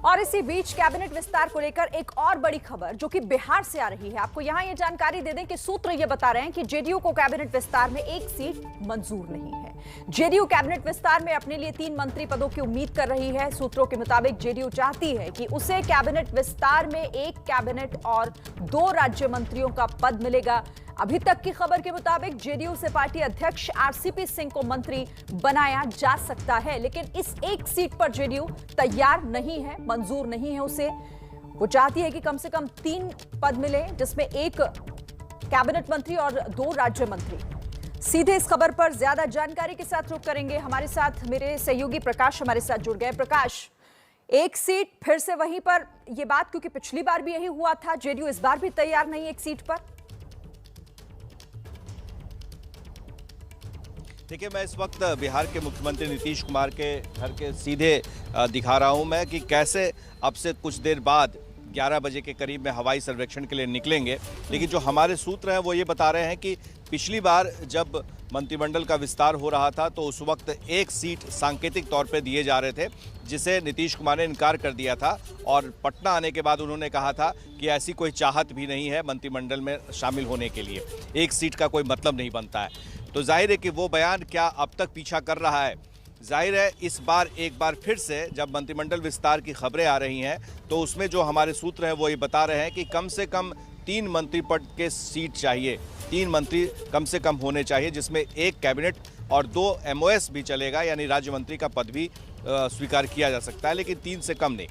और इसी बीच कैबिनेट विस्तार को लेकर एक और बड़ी खबर जो कि बिहार से आ रही है। आपको यहां ये जानकारी दे दें कि सूत्र ये बता रहे हैं कि जेडीयू को कैबिनेट विस्तार में एक सीट मंजूर नहीं है। जेडीयू कैबिनेट विस्तार में अपने लिए 3 मंत्री पदों की उम्मीद कर रही है। सूत्रों के मुताबिक जेडीयू चाहती है कि उसे कैबिनेट विस्तार में 1 कैबिनेट और 2 राज्य मंत्रियों का पद मिलेगा। अभी तक की खबर के मुताबिक जेडीयू से पार्टी अध्यक्ष आरसीपी सिंह को मंत्री बनाया जा सकता है, लेकिन इस एक सीट पर जेडीयू तैयार नहीं है, मंजूर नहीं है उसे। वो चाहती है कि कम से कम 3 पद मिले, जिसमें 1 कैबिनेट मंत्री और 2 राज्य मंत्री। सीधे इस खबर पर ज्यादा जानकारी के साथ रुख करेंगे। हमारे साथ मेरे सहयोगी प्रकाश हमारे साथ जुड़ गए। प्रकाश, एक सीट फिर से वहीं पर यह बात, क्योंकि पिछली बार भी यही हुआ था, जेडीयू इस बार भी तैयार नहीं एक सीट पर। देखिए, मैं इस वक्त बिहार के मुख्यमंत्री नीतीश कुमार के घर के सीधे दिखा रहा हूं मैं कि कैसे अब से कुछ देर बाद 11 बजे के करीब में हवाई सर्वेक्षण के लिए निकलेंगे। लेकिन जो हमारे सूत्र हैं वो ये बता रहे हैं कि पिछली बार जब मंत्रिमंडल का विस्तार हो रहा था तो उस वक्त एक सीट सांकेतिक तौर पे दिए जा रहे थे, जिसे नीतीश कुमार ने इनकार कर दिया था। और पटना आने के बाद उन्होंने कहा था कि ऐसी कोई चाहत भी नहीं है मंत्रिमंडल में शामिल होने के लिए, एक सीट का कोई मतलब नहीं बनता है। तो जाहिर है कि वो बयान क्या अब तक पीछा कर रहा है। जाहिर है इस बार एक बार फिर से जब मंत्रिमंडल विस्तार की खबरें आ रही हैं तो उसमें जो हमारे सूत्र हैं वो ये बता रहे हैं कि कम से कम 3 मंत्री पद के सीट चाहिए, 3 मंत्री कम से कम होने चाहिए, जिसमें 1 कैबिनेट और 2 एमओएस भी चलेगा, यानी राज्य मंत्री का पद भी स्वीकार किया जा सकता है, लेकिन 3 से कम नहीं।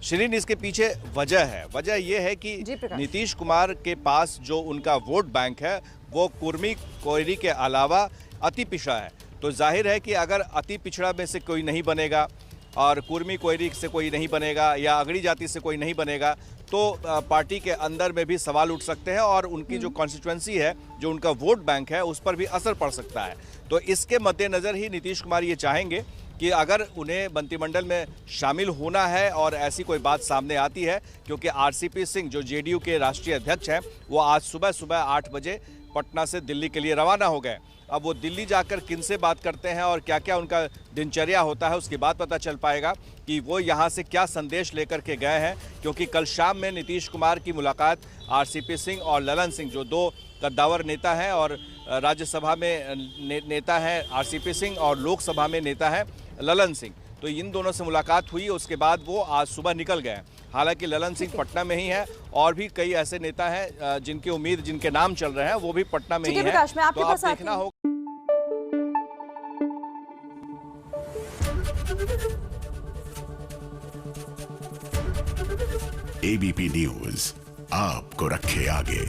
शिरीन, इसके पीछे वजह यह है कि नीतीश कुमार के पास जो उनका वोट बैंक है वो कुर्मी कोयरी के अलावा अति पिछड़ा है। तो जाहिर है कि अगर अति पिछड़ा में से कोई नहीं बनेगा और कुर्मी कोयरी से कोई नहीं बनेगा या अगड़ी जाति से कोई नहीं बनेगा तो पार्टी के अंदर में भी सवाल उठ सकते हैं और उनकी जो कॉन्स्टिट्यूएंसी है, जो उनका वोट बैंक है, उस पर भी असर पड़ सकता है। तो इसके मद्देनज़र ही नीतीश कुमार ये चाहेंगे कि अगर उन्हें मंत्रिमंडल में शामिल होना है और ऐसी कोई बात सामने आती है, क्योंकि आरसीपी सिंह जो जेडीयू के राष्ट्रीय अध्यक्ष हैं वो आज सुबह 8 बजे पटना से दिल्ली के लिए रवाना हो गए। अब वो दिल्ली जाकर किनसे बात करते हैं और क्या क्या उनका दिनचर्या होता है, उसके बाद पता चल पाएगा कि वो यहाँ से क्या संदेश लेकर के गए हैं। क्योंकि कल शाम में नीतीश कुमार की मुलाकात आरसीपी सिंह और ललन सिंह, जो 2 कद्दावर नेता हैं और राज्यसभा में नेता हैं आरसीपी सिंह और लोकसभा में नेता है ललन सिंह, तो इन दोनों से मुलाकात हुई। उसके बाद वो आज सुबह निकल गए। हालांकि ललन सिंह पटना में ही है और भी कई ऐसे नेता हैं जिनके नाम चल रहे हैं वो भी पटना में ही हैं। तो अब देखना होगा। एबीपी न्यूज आपको रखे आगे।